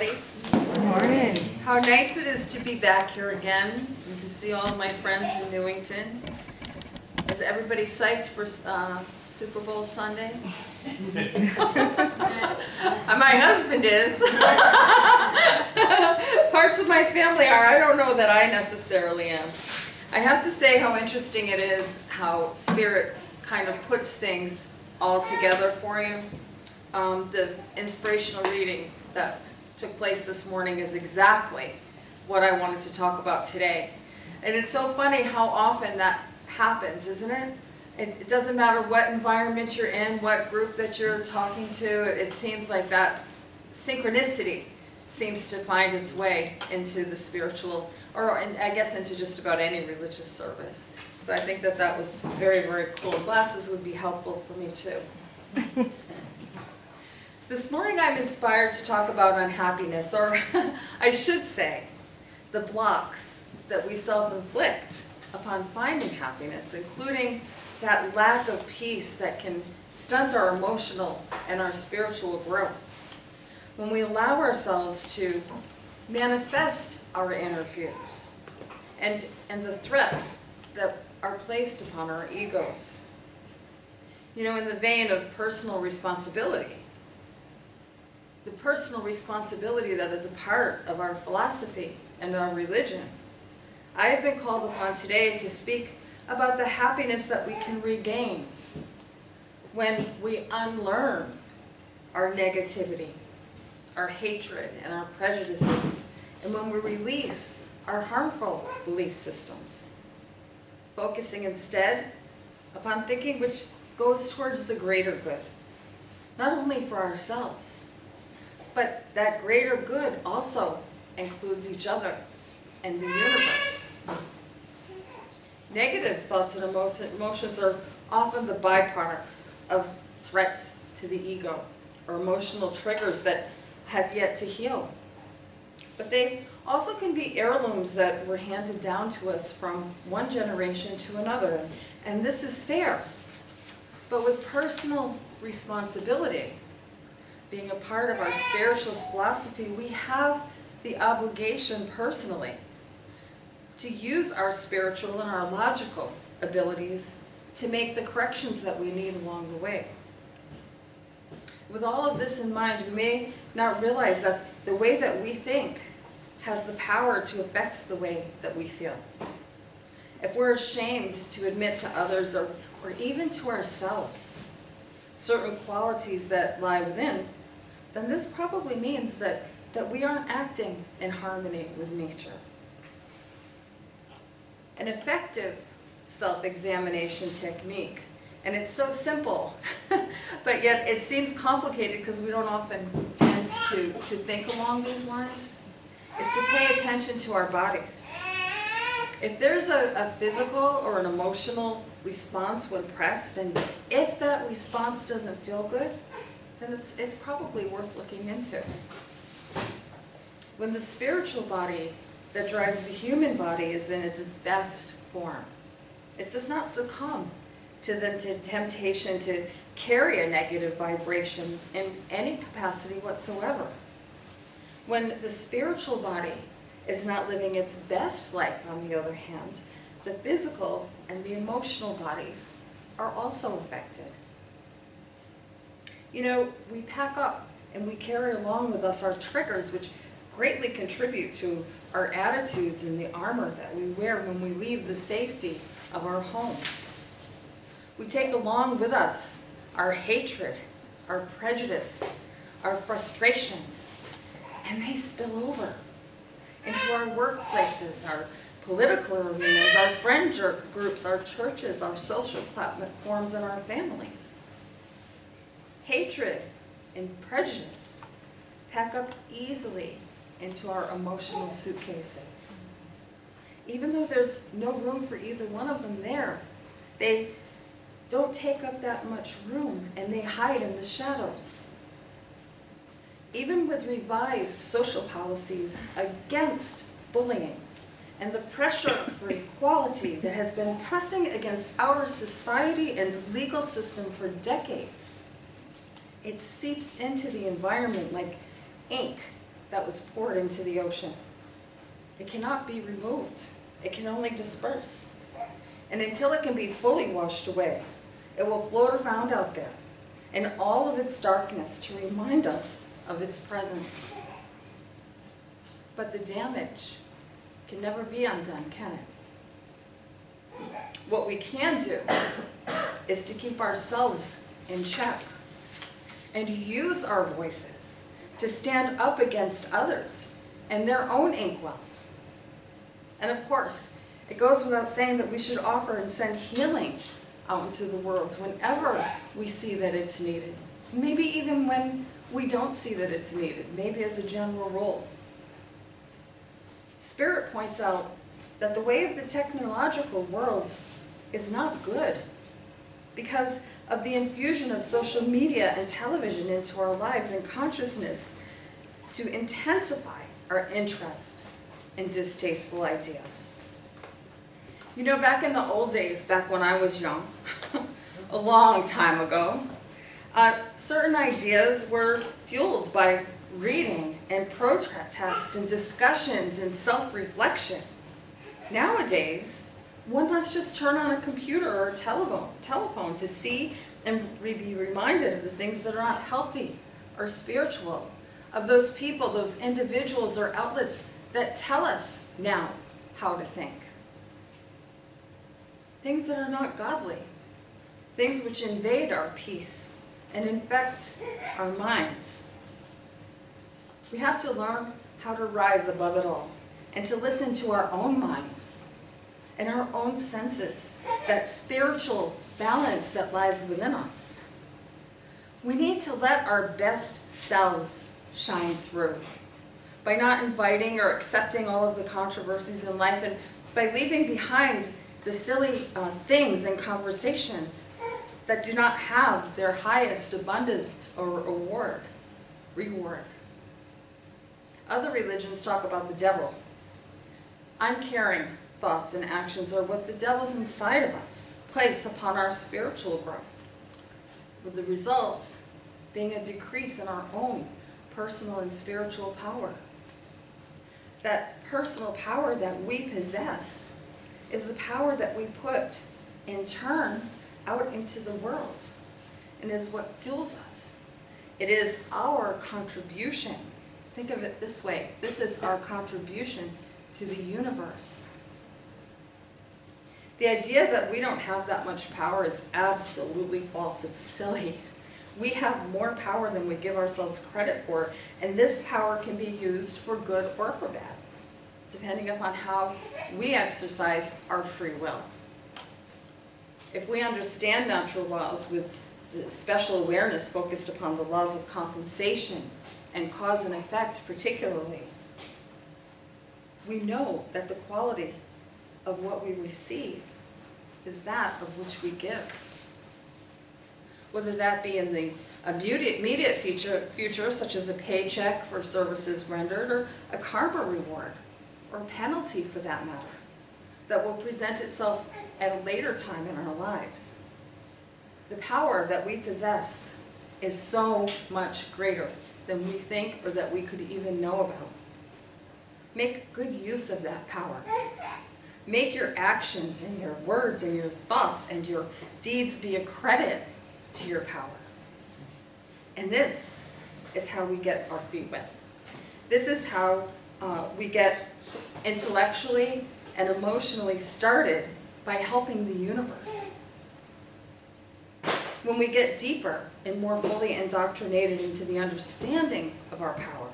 everybody. Good morning. How nice it is to be back here again and to see all my friends in Newington. Is everybody psyched for Super Bowl Sunday? My husband is. Parts of my family are. I don't know that I necessarily am. I have to say how interesting it is how Spirit kind of puts things all together for you. The inspirational reading that took place this morning is exactly what I wanted to talk about today. And it's so funny how often that happens, isn't it? It doesn't matter what environment you're in, what group that you're talking to, it seems like that synchronicity seems to find its way into the spiritual, or I guess into just about any religious service. So I think that that was very, very cool. Glasses would be helpful for me too. This morning I'm inspired to talk about unhappiness, or I should say, the blocks that we self-inflict upon finding happiness, including that lack of peace that can stunt our emotional and our spiritual growth when we allow ourselves to manifest our inner fears and the threats that are placed upon our egos. You know, in the vein of personal responsibility, the personal responsibility that is a part of our philosophy and our religion, I have been called upon today to speak about the happiness that we can regain when we unlearn our negativity, our hatred, and our prejudices, and when we release our harmful belief systems, focusing instead upon thinking which goes towards the greater good, not only for ourselves, but that greater good also includes each other and the universe. Negative thoughts and emotions are often the byproducts of threats to the ego or emotional triggers that have yet to heal. But they also can be heirlooms that were handed down to us from one generation to another. And this is fair. But with personal responsibility being a part of our spiritualist philosophy, we have the obligation personally to use our spiritual and our logical abilities to make the corrections that we need along the way. With all of this in mind, we may not realize that the way that we think has the power to affect the way that we feel. If we're ashamed to admit to others or even to ourselves certain qualities that lie within, then this probably means that we aren't acting in harmony with nature. An effective self-examination technique, and it's so simple, but yet it seems complicated because we don't often tend to think along these lines, is to pay attention to our bodies. If there's a physical or an emotional response when pressed, and if that response doesn't feel good, then it's probably worth looking into. When the spiritual body that drives the human body is in its best form, it does not succumb to the temptation to carry a negative vibration in any capacity whatsoever. When the spiritual body is not living its best life, on the other hand, the physical and the emotional bodies are also affected. You know, we pack up and we carry along with us our triggers, which greatly contribute to our attitudes and the armor that we wear when we leave the safety of our homes. We take along with us our hatred, our prejudice, our frustrations, and they spill over into our workplaces, our political arenas, our friend groups, our churches, our social platforms, and our families. Hatred and prejudice pack up easily into our emotional suitcases. Even though there's no room for either one of them there, they don't take up that much room and they hide in the shadows. Even with revised social policies against bullying and the pressure for equality that has been pressing against our society and legal system for decades, it seeps into the environment like ink that was poured into the ocean. It cannot be removed. It can only disperse. And until it can be fully washed away, it will float around out there in all of its darkness to remind us of its presence. But the damage can never be undone, can it? What we can do is to keep ourselves in check and use our voices to stand up against others and their own inkwells. And of course, it goes without saying that we should offer and send healing out into the world whenever we see that it's needed. Maybe even when we don't see that it's needed, maybe as a general rule. Spirit points out that the way of the technological world is not good because of the infusion of social media and television into our lives and consciousness to intensify our interests in distasteful ideas. You know, back in the old days, back when I was young, a long time ago, certain ideas were fueled by reading and protest and discussions and self-reflection. Nowadays, one must just turn on a computer or a telephone to see and be reminded of the things that are not healthy or spiritual, of those people, those individuals or outlets that tell us now how to think. Things that are not godly, things which invade our peace and infect our minds. We have to learn how to rise above it all and to listen to our own minds and our own senses, that spiritual balance that lies within us. We need to let our best selves shine through by not inviting or accepting all of the controversies in life and by leaving behind the silly things and conversations that do not have their highest abundance or reward. Other religions talk about the devil. Uncaring thoughts and actions are what the devil's inside of us place upon our spiritual growth, with the result being a decrease in our own personal and spiritual power. That personal power that we possess is the power that we put, in turn, out into the world, and is what fuels us. It is our contribution. Think of it this way. This is our contribution to the universe. The idea that we don't have that much power is absolutely false. It's silly. We have more power than we give ourselves credit for, and this power can be used for good or for bad, depending upon how we exercise our free will. If we understand natural laws with special awareness focused upon the laws of compensation and cause and effect particularly, we know that the quality of what we receive is that of which we give. Whether that be in the immediate future, such as a paycheck for services rendered, or a karma reward, or penalty for that matter, that will present itself at a later time in our lives. The power that we possess is so much greater than we think or that we could even know about. Make good use of that power. Make your actions and your words and your thoughts and your deeds be a credit to your power. And this is how we get our feet wet. This is how we get intellectually and emotionally started by helping the universe. When we get deeper and more fully indoctrinated into the understanding of our power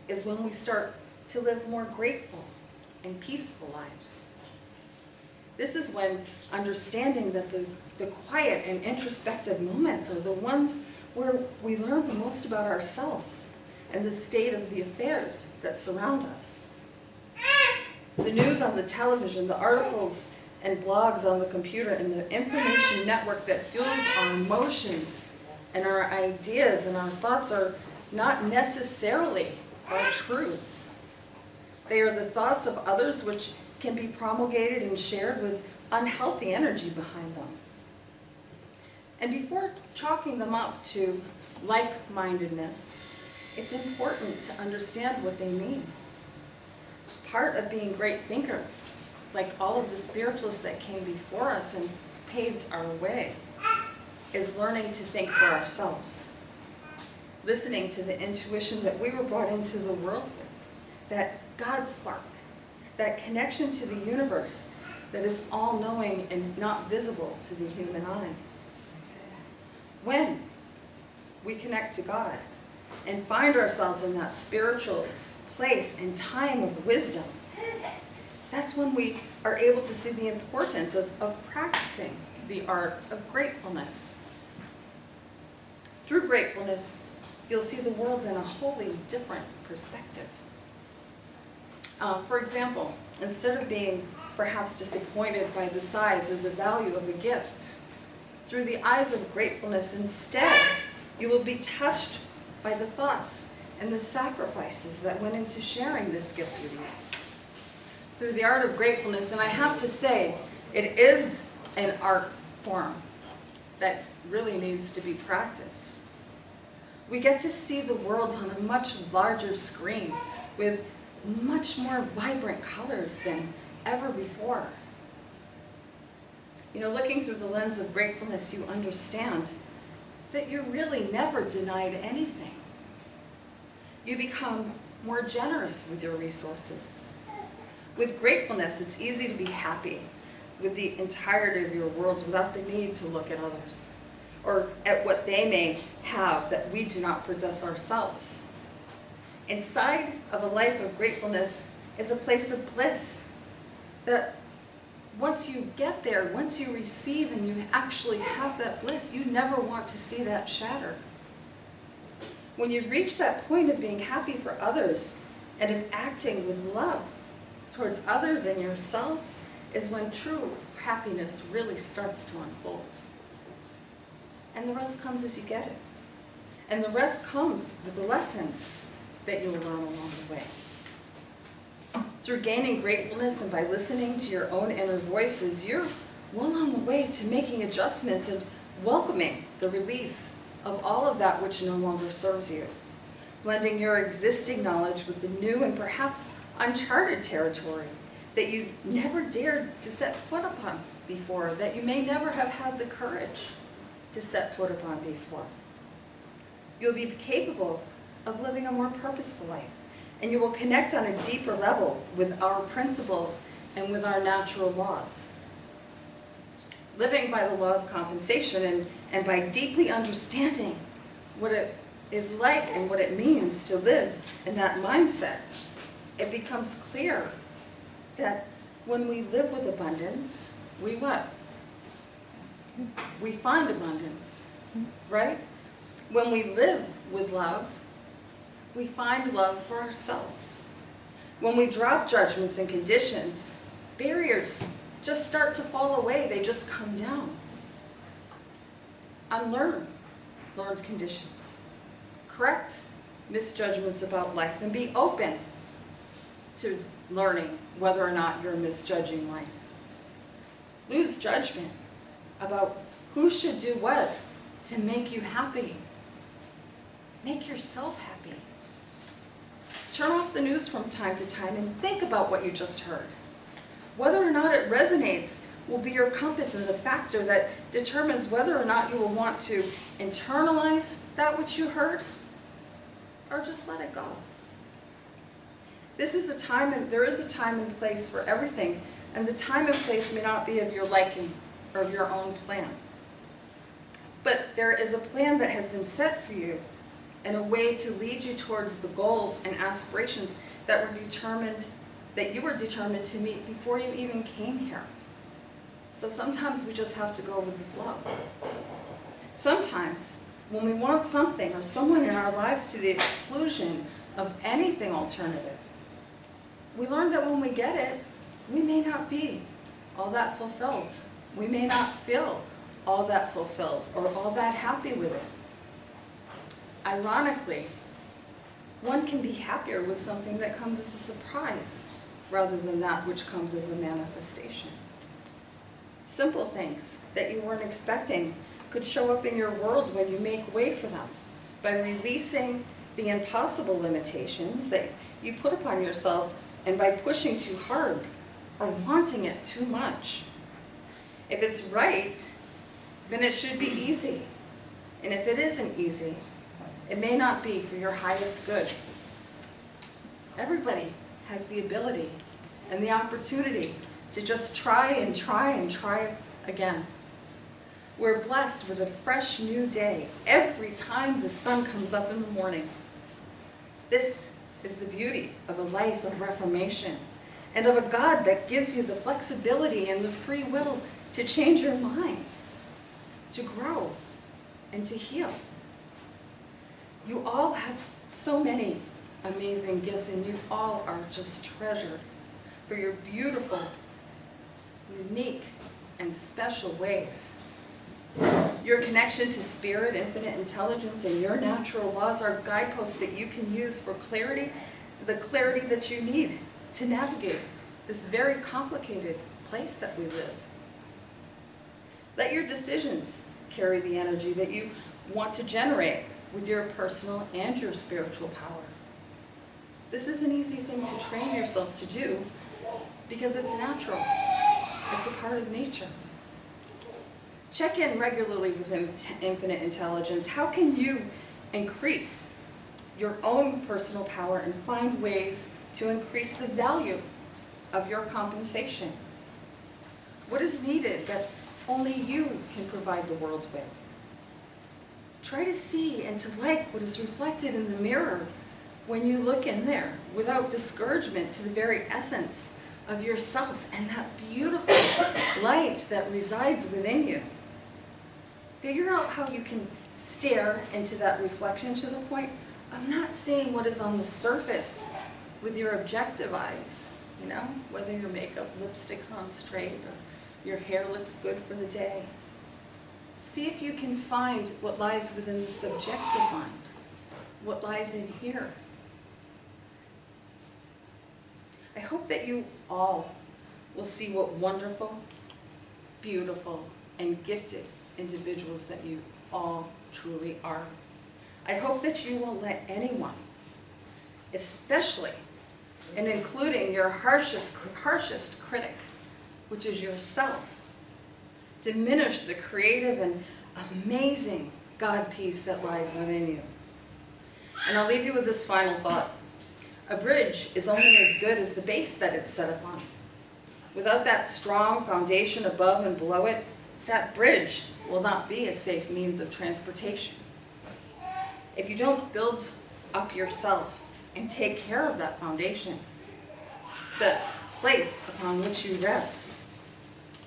is when we start to live more grateful and peaceful lives. This is when understanding that the quiet and introspective moments are the ones where we learn the most about ourselves and the state of the affairs that surround us. The news on the television, the articles and blogs on the computer, and the information network that fuels our emotions and our ideas and our thoughts are not necessarily our truths. They are the thoughts of others which can be promulgated and shared with unhealthy energy behind them. And before chalking them up to like-mindedness, it's important to understand what they mean. Part of being great thinkers, like all of the spiritualists that came before us and paved our way, is learning to think for ourselves. Listening to the intuition that we were brought into the world with, that God spark, that connection to the universe that is all-knowing and not visible to the human eye. When we connect to God and find ourselves in that spiritual place and time of wisdom, that's when we are able to see the importance of practicing the art of gratefulness. Through gratefulness, you'll see the world in a wholly different perspective. For example, instead of being perhaps disappointed by the size or the value of a gift, through the eyes of gratefulness instead, you will be touched by the thoughts and the sacrifices that went into sharing this gift with you. Through the art of gratefulness, and I have to say, it is an art form that really needs to be practiced. We get to see the world on a much larger screen with much more vibrant colors than ever before. You know, looking through the lens of gratefulness, you understand that you're really never denied anything. You become more generous with your resources. With gratefulness, it's easy to be happy with the entirety of your world without the need to look at others or at what they may have that we do not possess ourselves. Inside of a life of gratefulness is a place of bliss that once you get there, once you receive and you actually have that bliss, you never want to see that shatter. When you reach that point of being happy for others and of acting with love towards others and yourselves is when true happiness really starts to unfold. And the rest comes as you get it. And the rest comes with the lessons that you'll learn along the way. Through gaining gratefulness and by listening to your own inner voices, you're well on the way to making adjustments and welcoming the release of all of that which no longer serves you. Blending your existing knowledge with the new and perhaps uncharted territory that you never dared to set foot upon before, that you may never have had the courage to set foot upon before. You'll be capable of living a more purposeful life, and you will connect on a deeper level with our principles and with our natural laws. Living by the law of compensation and by deeply understanding what it is like and what it means to live in that mindset, it becomes clear that when we live with abundance, we what? We find abundance, right? When we live with love, we find love for ourselves. When we drop judgments and conditions, barriers just start to fall away. They just come down. Unlearn learned conditions. Correct misjudgments about life and be open to learning whether or not you're misjudging life. Lose judgment about who should do what to make you happy. Make yourself happy. Turn off the news from time to time and think about what you just heard. Whether or not it resonates will be your compass and the factor that determines whether or not you will want to internalize that which you heard or just let it go. This is a time, and there is a time and place for everything, and the time and place may not be of your liking or of your own plan. But there is a plan that has been set for you and a way to lead you towards the goals and aspirations that were determined, that you were determined to meet before you even came here. So sometimes we just have to go with the flow. Sometimes when we want something or someone in our lives to the exclusion of anything alternative, we learn that when we get it, we may not be all that fulfilled. We may not feel all that fulfilled or all that happy with it. Ironically, one can be happier with something that comes as a surprise rather than that which comes as a manifestation. Simple things that you weren't expecting could show up in your world when you make way for them by releasing the impossible limitations that you put upon yourself and by pushing too hard or wanting it too much. If it's right, then it should be easy. And if it isn't easy, it may not be for your highest good. Everybody has the ability and the opportunity to just try and try and try again. We're blessed with a fresh new day every time the sun comes up in the morning. This is the beauty of a life of reformation and of a God that gives you the flexibility and the free will to change your mind, to grow, and to heal. You all have so many amazing gifts, and you all are just treasured for your beautiful, unique, and special ways. Your connection to spirit, infinite intelligence, and your natural laws are guideposts that you can use for clarity, the clarity that you need to navigate this very complicated place that we live. Let your decisions carry the energy that you want to generate with your personal and your spiritual power. This is an easy thing to train yourself to do because it's natural. It's a part of nature. Check in regularly with infinite intelligence. How can you increase your own personal power and find ways to increase the value of your compensation? What is needed that only you can provide the world with? Try to see and to like what is reflected in the mirror when you look in there without discouragement to the very essence of yourself and that beautiful light that resides within you. Figure out how you can stare into that reflection to the point of not seeing what is on the surface with your objective eyes, you know, whether your makeup, lipstick's on straight or your hair looks good for the day. See if you can find what lies within the subjective mind, what lies in here. I hope that you all will see what wonderful, beautiful, and gifted individuals that you all truly are. I hope that you won't let anyone, especially and including your harshest critic, which is yourself, diminish the creative and amazing God peace that lies within you. And I'll leave you with this final thought. A bridge is only as good as the base that it's set upon. Without that strong foundation above and below it, that bridge will not be a safe means of transportation. If you don't build up yourself and take care of that foundation, the place upon which you rest,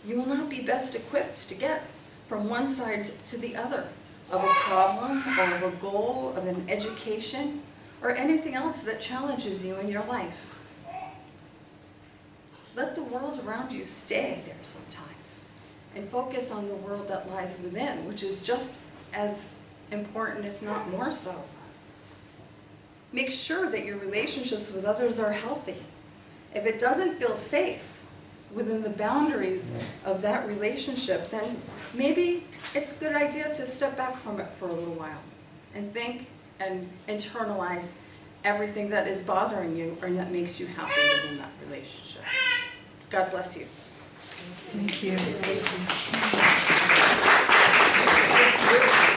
you will not be best equipped to get from one side to the other of a problem or of a goal of an education or anything else that challenges you in your life. Let the world around you stay there sometimes and focus on the world that lies within, which is just as important, if not more so. Make sure that your relationships with others are healthy. If it doesn't feel safe within the boundaries of that relationship, then maybe it's a good idea to step back from it for a little while and think and internalize everything that is bothering you or that makes you happy within that relationship. God bless you. Thank you. Thank you.